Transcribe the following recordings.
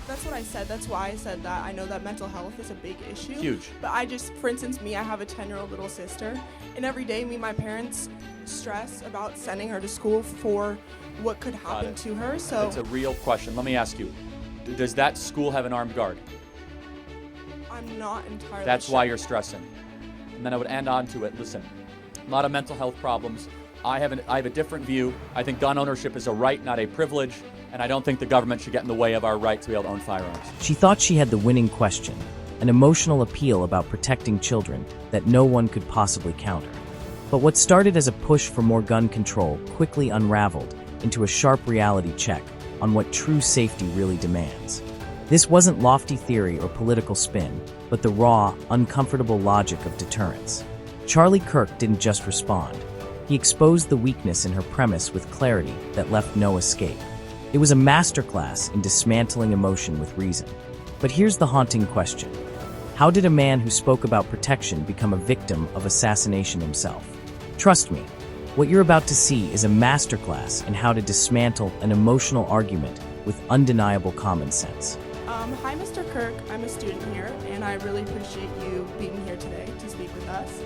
That's what I said. That's why I said that. I know that mental health is a big issue. Huge. But for instance, I have a 10-year-old little sister, and every day me and my parents stress about sending her to school for what could happen to her. So it's a real question. Let me ask you, does that school have an armed guard? I'm not entirely That's sure. why you're stressing. And then I would end on to it. Listen, a lot of mental health problems. I have a different view. I think gun ownership is a right, not a privilege, and I don't think the government should get in the way of our right to be able to own firearms. She thought she had the winning question, an emotional appeal about protecting children that no one could possibly counter. But what started as a push for more gun control quickly unraveled into a sharp reality check on what true safety really demands. This wasn't lofty theory or political spin, but the raw, uncomfortable logic of deterrence. Charlie Kirk didn't just respond. He exposed the weakness in her premise with clarity that left no escape. It was a masterclass in dismantling emotion with reason. But here's the haunting question. How did a man who spoke about protection become a victim of assassination himself? Trust me, what you're about to see is a masterclass in how to dismantle an emotional argument with undeniable common sense. Hi, Mr. Kirk. I'm a student here, and I really appreciate you being here today to speak with us.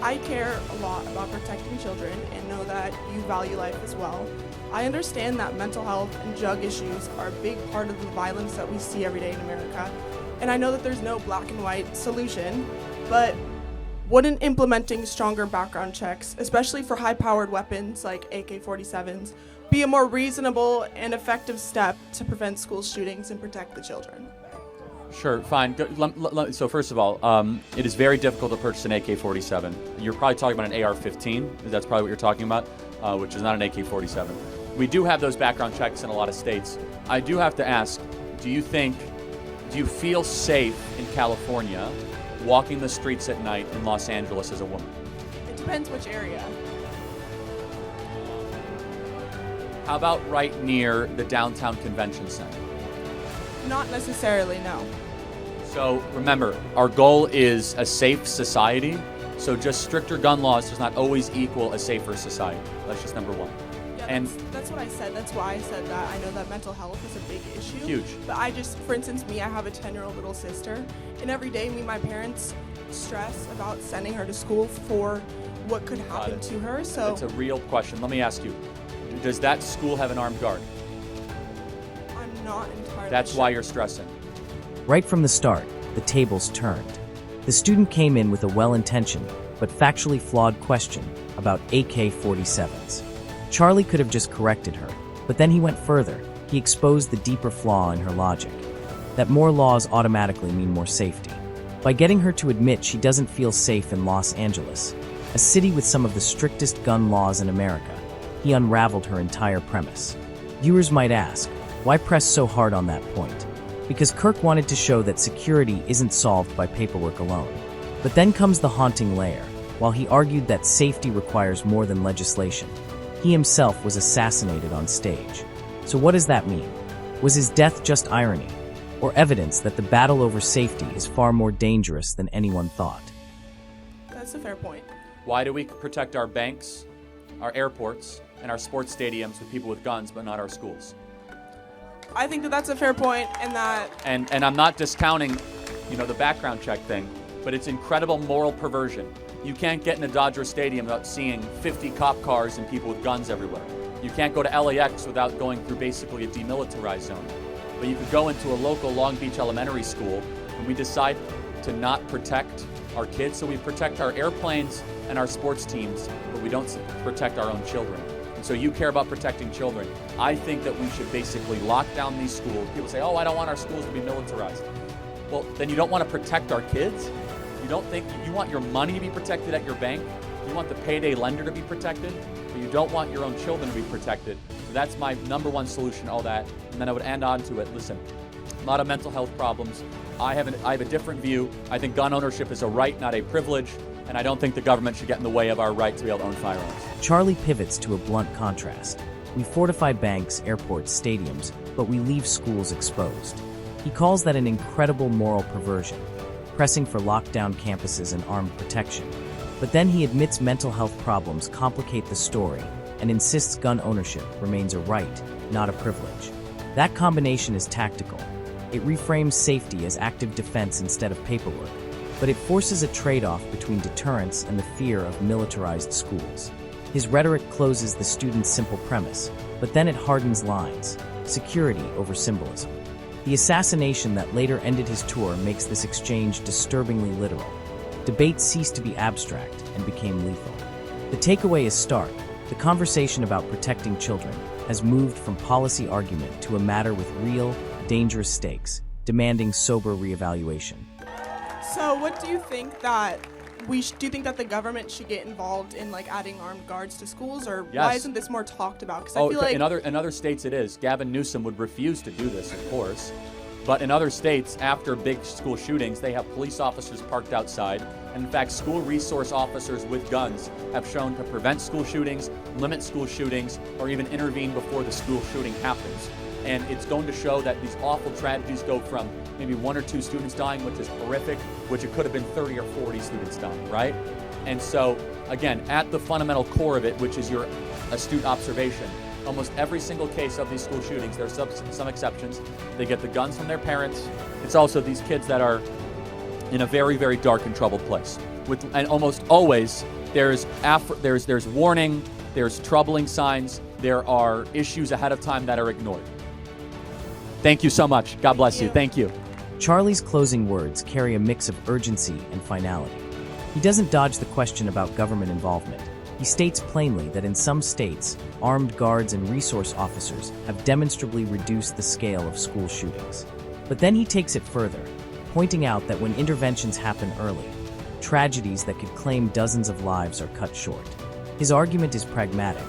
I care a lot about protecting children and know that you value life as well. I understand that mental health and drug issues are a big part of the violence that we see every day in America, and I know that there's no black and white solution, but wouldn't implementing stronger background checks, especially for high-powered weapons like AK-47s, be a more reasonable and effective step to prevent school shootings and protect the children? Sure, fine. So first of all, it is very difficult to purchase an AK-47. You're probably talking about an AR-15. That's probably what you're talking about, which is not an AK-47. We do have those background checks in a lot of states. I do have to ask, do you feel safe in California walking the streets at night in Los Angeles as a woman? It depends which area. How about right near the downtown convention center? Not necessarily, no. So remember, our goal is a safe society, so just stricter gun laws does not always equal a safer society. That's just number one. Yeah, And that's what I said. That's why I said that. I know that mental health is a big issue. Huge. But for instance, I have a 10-year-old little sister, and every day me and my parents stress about sending her to school for what could happen to her. So it's a real question. Let me ask you, does that school have an armed guard? I'm not entirely That's sure. why you're stressing. Right from the start, the tables turned. The student came in with a well-intentioned, but factually flawed question about AK-47s. Charlie could have just corrected her, but then he went further. He exposed the deeper flaw in her logic, that more laws automatically mean more safety. By getting her to admit she doesn't feel safe in Los Angeles, a city with some of the strictest gun laws in America, he unraveled her entire premise. Viewers might ask, why press so hard on that point? Because Kirk wanted to show that security isn't solved by paperwork alone. But then comes the haunting layer. While he argued that safety requires more than legislation, he himself was assassinated on stage. So what does that mean? Was his death just irony, or evidence that the battle over safety is far more dangerous than anyone thought? That's a fair point. Why do we protect our banks, our airports, and our sports stadiums with people with guns, but not our schools? I think that that's a fair point, and that And I'm not discounting, the background check thing, but it's incredible moral perversion. You can't get in a Dodger Stadium without seeing 50 cop cars and people with guns everywhere. You can't go to LAX without going through basically a demilitarized zone. But you could go into a local Long Beach elementary school, and we decide to not protect our kids, so we protect our airplanes and our sports teams, but we don't protect our own children. And so you care about protecting children. I think that we should basically lock down these schools. People say, I don't want our schools to be militarized. Well, then you don't want to protect our kids? You don't think you want your money to be protected at your bank? You want the payday lender to be protected? But you don't want your own children to be protected. So that's my number one solution to all that. And then I would end on to it. Listen, a lot of mental health problems. I have a different view. I think gun ownership is a right, not a privilege. And I don't think the government should get in the way of our right to be able to own firearms. Charlie pivots to a blunt contrast. We fortify banks, airports, stadiums, but we leave schools exposed. He calls that an incredible moral perversion, pressing for lockdown campuses and armed protection. But then he admits mental health problems complicate the story and insists gun ownership remains a right, not a privilege. That combination is tactical, It reframes safety as active defense instead of paperwork, but it forces a trade-off between deterrence and the fear of militarized schools. His rhetoric closes the student's simple premise, but then it hardens lines: security over symbolism. The assassination that later ended his tour makes this exchange disturbingly literal. Debate ceased to be abstract and became lethal. The takeaway is stark. The conversation about protecting children has moved from policy argument to a matter with real, dangerous stakes, demanding sober reevaluation. So what do you think that do you think that the government should get involved in like adding armed guards to schools, or Yes. why isn't this more talked about? Because I feel like in other states it is. Gavin Newsom would refuse to do this, of course. But in other states, after big school shootings, they have police officers parked outside. And in fact, school resource officers with guns have shown to prevent school shootings, limit school shootings, or even intervene before the school shooting happens. And it's going to show that these awful tragedies go from maybe 1 or 2 students dying, which is horrific, which it could have been 30 or 40 students dying, right? And so, again, at the fundamental core of it, which is your astute observation, almost every single case of these school shootings, there are some exceptions, they get the guns from their parents. It's also these kids that are in a very, very dark and troubled place. And almost always, there's warning, there's troubling signs, there are issues ahead of time that are ignored. Thank you so much. God bless you. Thank you. Charlie's closing words carry a mix of urgency and finality. He doesn't dodge the question about government involvement. He states plainly that in some states, armed guards and resource officers have demonstrably reduced the scale of school shootings. But then he takes it further, pointing out that when interventions happen early, tragedies that could claim dozens of lives are cut short. His argument is pragmatic.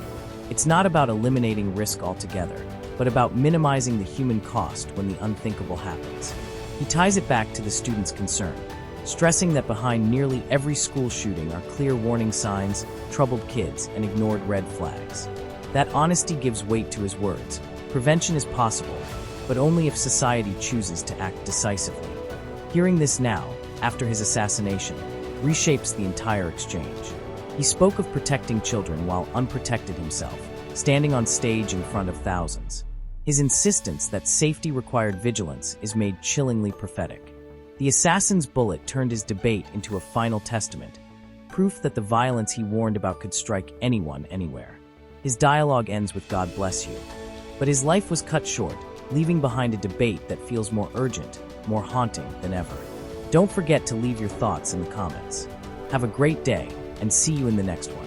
It's not about eliminating risk altogether, but about minimizing the human cost when the unthinkable happens. He ties it back to the student's concern, stressing that behind nearly every school shooting are clear warning signs, troubled kids, and ignored red flags. That honesty gives weight to his words. Prevention is possible, but only if society chooses to act decisively. Hearing this now, after his assassination, reshapes the entire exchange. He spoke of protecting children while unprotected himself, standing on stage in front of thousands. His insistence that safety required vigilance is made chillingly prophetic. The assassin's bullet turned his debate into a final testament, proof that the violence he warned about could strike anyone, anywhere. His dialogue ends with "God bless you." But his life was cut short, leaving behind a debate that feels more urgent, more haunting than ever. Don't forget to leave your thoughts in the comments. Have a great day, and see you in the next one.